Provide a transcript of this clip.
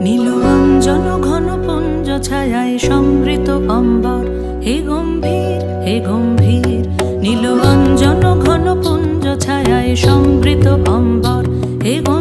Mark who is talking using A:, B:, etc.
A: নীল অঞ্জন ঘন পুঞ্জ ছায়ায় সমৃত অম্বর, হে গম্ভীর হে গম্ভীর। নীল অঞ্জন ঘন পুঞ্জ ছায়ায় সমৃত অম্বর, হে গম্ভীর।